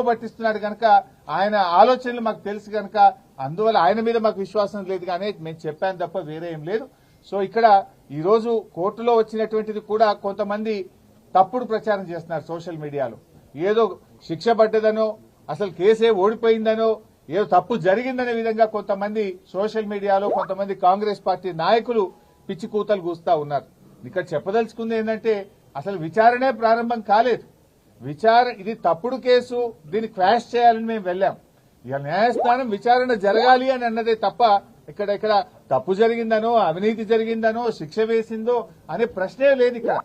పట్టిస్తున్నాడు కనుక ఆయన ఆలోచనలు మాకు తెలుసు కనుక అందువల్ల ఆయన మీద మాకు విశ్వాసం లేదు కానీ మేము చెప్పాను తప్ప వేరే ఏం లేదు. సో ఇక్కడ ఈ రోజు కోర్టులో వచ్చినటువంటిది కూడా కొంతమంది తప్పుడు ప్రచారం చేస్తున్నారు సోషల్ మీడియాలో. ఏదో శిక్ష పడ్డదనో అసలు కేసే ఓడిపోయిందనో ఏదో తప్పు జరిగిందనే విధంగా కొంతమంది సోషల్ మీడియాలో కొంతమంది కాంగ్రెస్ పార్టీ నాయకులు పిచ్చి కూతలు కూస్తా ఉన్నారు. ఇక్కడ చెప్పదలుచుకుంది ఏంటంటే అసలు విచారణే ప్రారంభం కాలేదు. ఇది తప్పుడు కేసు, దీన్ని క్వాష్ చేయాలని మేము వెళ్ళాం. ఇక న్యాయస్థానం విచారణ జరగాలి అని అన్నదే తప్ప ఇక్కడ తప్పు జరిగిందనో అవినీతి జరిగిందనో శిక్ష వేసిందో అనే ప్రశ్నే లేదు ఇక్కడ.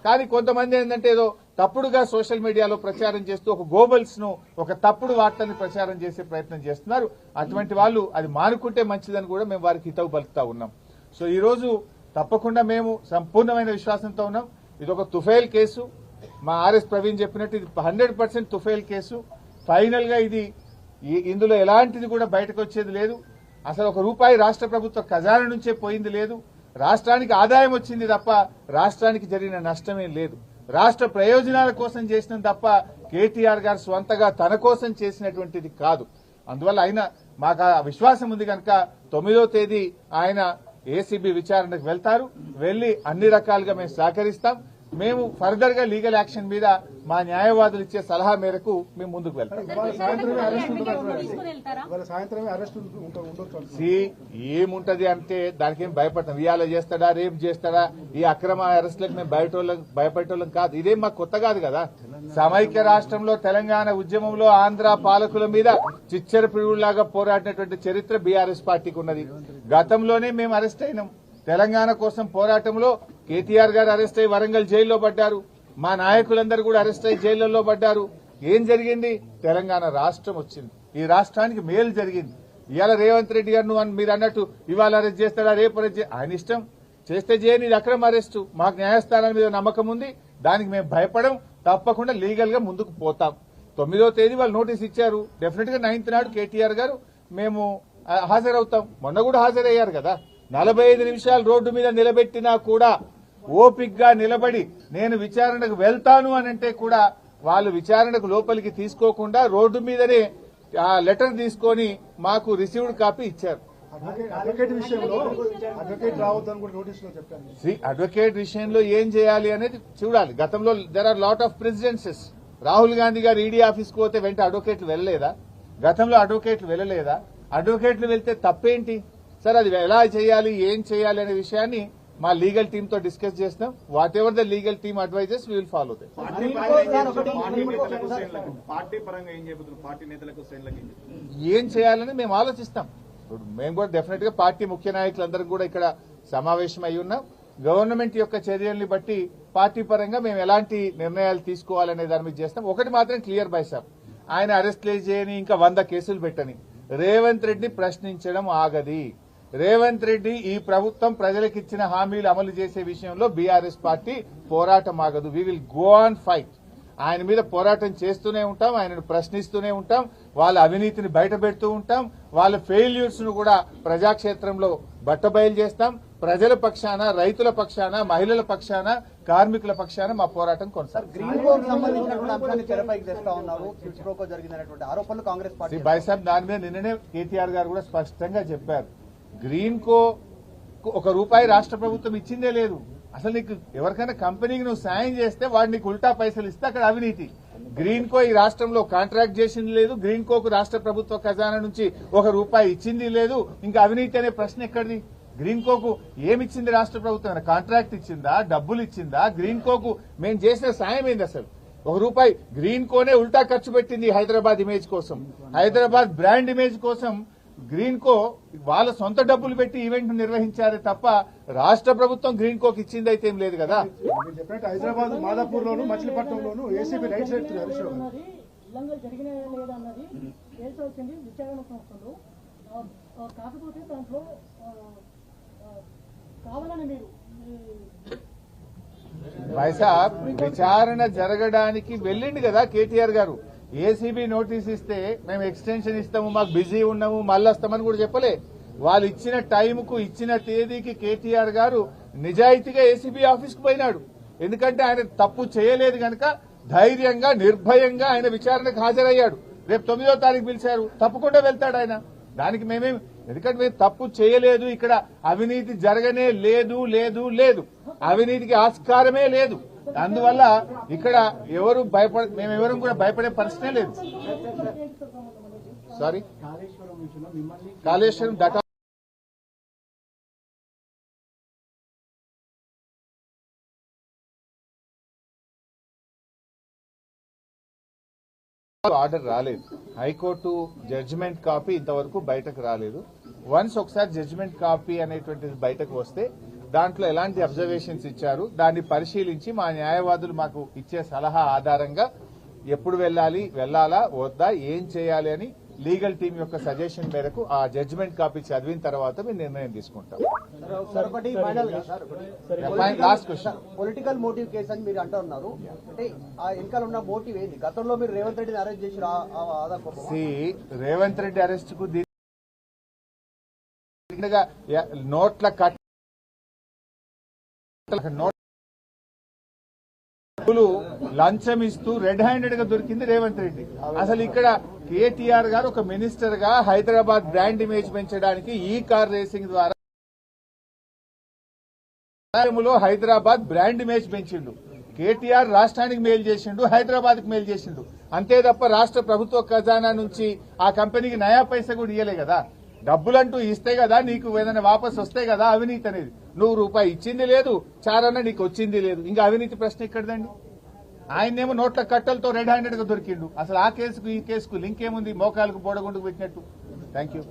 కానీ కొంతమంది ఏంటంటే ఏదో తప్పుడుగా సోషల్ మీడియాలో ప్రచారం చేస్తూ ఒక గోబల్స్ ను ఒక తప్పుడు వార్తల్ని ప్రచారం చేసే ప్రయత్నం చేస్తున్నారు. అటువంటి వాళ్ళు అది మానుకుంటే మంచిదని కూడా మేము వారికి హితవు పలుకుతా ఉన్నాం. సో ఈ రోజు తప్పకుండా మేము సంపూర్ణమైన విశ్వాసంతో ఉన్నాం. ఇది ఒక తుఫైల్ కేసు. మా ఆర్ఎస్ ప్రవీణ్ చెప్పినట్టు ఇది 100% తుఫైల్ కేసు. ఫైనల్ గా ఇందులో ఎలాంటిది కూడా బయటకు వచ్చేది లేదు. అసలు ఒక రూపాయి రాష్ట్ర ప్రభుత్వ ఖజానా నుంచే పోయింది లేదు. రాష్ట్రానికి ఆదాయం వచ్చింది తప్ప రాష్ట్రానికి జరిగిన నష్టమేం లేదు. రాష్ట్ర ప్రయోజనాల కోసం చేసిన తప్ప కేటీఆర్ గారు స్వంతగా తన కోసం చేసినటువంటిది కాదు. అందువల్ల ఆయన మాకు ఆ విశ్వాసం ఉంది కనుక 9వ తేదీ ఆయన ఏసీబీ విచారణకు వెళ్తారు. వెళ్లి అన్ని రకాలుగా మేము సహకరిస్తాం. మేము ఫర్దర్ గా లీగల్ యాక్షన్ మీద మా న్యాయవాదులు ఇచ్చే సలహా మేరకు మేము ముందుకు వెళ్తాం. ఏముంటది అంటే దానికి ఏం భయపడతాం. ఇవాళ చేస్తాడా రేపు చేస్తాడా ఈ అక్రమ అరెస్టులకు మేము భయపడేటోళ్ళం కాదు. ఇదేం మాకు కొత్త కాదు కదా. సమైక్య రాష్ట్రంలో తెలంగాణ ఉద్యమంలో ఆంధ్ర పాలకుల మీద చిచ్చర పిడుగులాగా పోరాడినటువంటి చరిత్ర బీఆర్ఎస్ పార్టీకి ఉన్నది. గతంలోనే మేము అరెస్ట్ అయినాం. తెలంగాణ కోసం పోరాటంలో కేటీఆర్ గారు అరెస్ట్ అయ్యి వరంగల్ జైల్లో పడ్డారు. మా నాయకులందరూ కూడా అరెస్ట్ అయ్యి జైళ్లలో పడ్డారు. ఏం జరిగింది? తెలంగాణ రాష్ట్రం వచ్చింది. ఈ రాష్ట్రానికి మేలు జరిగింది. ఇవాళ రేవంత్ రెడ్డి గారు మీరు అన్నట్టు ఇవాళ అరెస్ట్ చేస్తాడా రేపు అరెస్ట్ ఆయన ఇష్టం. చేస్తే చేయని ఇది అక్రమ అరెస్టు. మాకు న్యాయస్థానాల మీద నమ్మకం ఉంది. దానికి మేము భయపడం. తప్పకుండా లీగల్ గా ముందుకు పోతాం. 9వ తేదీ వాళ్ళు నోటీస్ ఇచ్చారు. డెఫినెట్ గా 9th నాడు కేటీఆర్ గారు మేము హాజరవుతాం. మొన్న కూడా హాజరయ్యారు కదా. 45 నిమిషాలు రోడ్డు మీద నిలబెట్టినా కూడా ఓపిక్ గా నిలబడి నేను విచారణకు వెళ్తాను అని అంటే కూడా వాళ్ళు విచారణకు లోపలికి తీసుకోకుండా రోడ్డు మీదనే ఆ లెటర్ తీసుకొని మాకు రిసీవ్డ్ కాపీ ఇచ్చారు. అడ్వకేట్ విషయంలో ఏం చేయాలి అనేది చూడాలి. గతంలో there are lot of precedences. Rahul Gandhi గారు ఈడీ ఆఫీస్కి పోతే వెంట అడ్వకేట్లు వెళ్ళలేదా? గతంలో అడ్వకేట్లు వెళ్ళలేదా? అడ్వకేట్లు వెళ్తే తప్పేంటి? సార్ అది ఎలా చేయాలి ఏం చేయాలి అనే విషయాన్ని మా లీగల్ టీమ్ తో డిస్కస్ చేస్తాం. Whatever the legal team advises we will follow them. ఏం చేయాలని మేము ఆలోచిస్తాం. మేము కూడా డెఫినెట్ గా పార్టీ ముఖ్య నాయకులందరూ కూడా ఇక్కడ సమావేశం అయి ఉన్నాం. గవర్నమెంట్ యొక్క చర్యల్ని బట్టి పార్టీ పరంగా మేము ఎలాంటి నిర్ణయాలు తీసుకోవాలనే దాని మీద చేస్తాం. ఒకటి మాత్రం క్లియర్ బై సార్, ఆయన అరెస్ట్ చేయని ఇంకా 100 కేసులు పెట్టని రేవంత్ రెడ్డి ప్రశ్నించడం ఆగది. రేవంత్ రెడ్డి ఈ ప్రభుత్వం ప్రజలకిచ్చిన హామీలు అమలు చేసే విషయంలో బీఆర్ఎస్ పార్టీ పోరాటం ఆగదు. We will go on fight. ఆయన మీద పోరాటం చేస్తూనే ఉంటాం. ఆయనను ప్రశ్నిస్తూనే ఉంటాం. వాళ్ళ అవినీతిని బయటపెడుతూ ఉంటాం. వాళ్ళ ఫెయిల్యూర్స్ ను కూడా ప్రజాక్షేత్రంలో బట్టబయలు చేస్తాం. ప్రజల పక్షాన, రైతుల పక్షాన, మహిళల పక్షాన, కార్మికుల పక్షాన మా పోరాటం కొనసాగుతుంది. బైసాబ్ దాని మీద నిన్ననే కేటీఆర్ గారు కూడా స్పష్టంగా చెప్పారు. గ్రీన్ కో ఒక రూపాయి రాష్ట్ర ప్రభుత్వం ఇచ్చిందే లేదు. అసలు నీకు ఎవరికైనా కంపెనీకి నువ్వు సాయం చేస్తే వాడు నీకు ఉల్టా పైసలు ఇస్తే అక్కడ అవినీతి. గ్రీన్ కో ఈ రాష్ట్రంలో కాంట్రాక్ట్ చేసింది లేదు. గ్రీన్ కోకు రాష్ట్ర ప్రభుత్వ ఖజానా నుంచి 1 రూపాయి ఇచ్చింది లేదు. ఇంకా అవినీతి అనే ప్రశ్న ఎక్కడిది? గ్రీన్ కోకు ఏమిచ్చింది రాష్ట్ర ప్రభుత్వం? కాంట్రాక్ట్ ఇచ్చిందా? డబ్బులు ఇచ్చిందా? గ్రీన్ కోకు మేము చేసిన సాయం ఏంది? అసలు 1 రూపాయి గ్రీన్ కోనే ఉల్టా ఖర్చు పెట్టింది హైదరాబాద్ ఇమేజ్ కోసం, హైదరాబాద్ బ్రాండ్ ఇమేజ్ కోసం. గ్రీన్ కో వాళ్ళ సొంత డబ్బులు పెట్టి ఈవెంట్ నిర్వహించారే తప్ప రాష్ట్ర ప్రభుత్వం గ్రీన్ కోకి ఇచ్చింది అయితే ఏం లేదు కదా. హైదరాబాద్ మాదాపూర్ లోను మచిలీపట్నంలోను ఏసీబీ రైట్ సైడ్ కాకపోతే దాంట్లో కావాలని మీరు వైసాబ్ విచారణ జరగడానికి వెళ్ళింది కదా కేటీఆర్ గారు. ఏసీబీ నోటీస్ ఇస్తే మేము ఎక్స్టెన్షన్ ఇస్తాము, మాకు బిజీ ఉన్నాము, మళ్ళీ వస్తామని కూడా చెప్పలే. వాళ్ళు ఇచ్చిన టైంకు ఇచ్చిన తేదీకి కేటీఆర్ గారు నిజాయితీగా ఏసీబీ ఆఫీస్కు పోయినాడు. ఎందుకంటే ఆయన తప్పు చేయలేదు కనుక ధైర్యంగా నిర్భయంగా ఆయన విచారణకు హాజరయ్యాడు. రేపు 9వ తారీఖు పిలిచారు, తప్పకుండా వెళ్తాడు ఆయన. దానికి మేమేం, ఎందుకంటే మేము తప్పు చేయలేదు, ఇక్కడ అవినీతి జరగనే లేదు లేదు లేదు, అవినీతికి ఆస్కారమే లేదు. అందువల్ల ఇక్కడ ఎవరు మేమెవరం కూడా భయపడే పరిస్థితే లేదు. సారీ, కాళేశ్వరం దట ఆర్డర్ రాలేదు, హైకోర్టు జడ్జిమెంట్ కాపీ ఇంతవరకు బయటకు రాలేదు. వన్స్ ఒకసారి జడ్జిమెంట్ కాపీ అనేటువంటిది బయటకు వస్తే దాంట్లో ఎలాంటి అబ్జర్వేషన్స్ ఇచ్చారు దాన్ని పరిశీలించి మా న్యాయవాదులు మాకు ఇచ్చే సలహా ఆధారంగా ఎప్పుడు వెళ్లాలా వద్దా, ఏం చేయాలి అని లీగల్ టీం యొక్క సజెషన్ మేరకు ఆ జడ్జిమెంట్ కాపీ చదివిన తర్వాత మేము నిర్ణయం తీసుకుంటాం. Last question, political motive case అని మీరు అంటూ ఉన్నారు, అంటే ఆ వెనకాల ఉన్న మోటివ్ ఏంది? గతంలో మీరు రేవంత్ రెడ్డిని అరెస్ట్ చేసి రేవంత్ రెడ్డి అరెస్ట్ కు నోట్ల కట్ లంచం ఇస్తూ రెడ్ హ్యాండెడ్ గా దొరికింది రేవంత్ రెడ్డి. అసలు ఇక్కడ కేటీఆర్ గారు ఒక మినిస్టర్ గా హైదరాబాద్ బ్రాండ్ ఇమేజ్ పెంచడానికి ఈ కార్ రేసింగ్ ద్వారా హైదరాబాద్ బ్రాండ్ ఇమేజ్ పెంచిండు. కేటీఆర్ రాష్ట్రానికి మేలు చేసిండు, హైదరాబాద్ కి మేలు చేసిండు, అంతే తప్ప రాష్ట్ర ప్రభుత్వ ఖజానా నుంచి ఆ కంపెనీకి నయా పైసా కూడా ఇయ్యలే కదా. డబ్బులంటూ ఇస్తే కదా నీకు ఏదైనా వాపస్ వస్తే కదా అవినీతి అనేది. నువ్వు రూపాయి ఇచ్చింది లేదు, చారన్నా నీకు వచ్చింది లేదు, ఇంకా అవినీతి ప్రశ్న ఎక్కడదండి? ఆయన్నేమో నోట్ల కట్టలతో రెడ్ హ్యాండెడ్ గా దొరికిండు. అసలు ఆ కేసుకు ఈ కేసుకు లింక్ ఏముంది? మోకాలకు బోడగుండుకు పెట్టినట్టు. Thank you.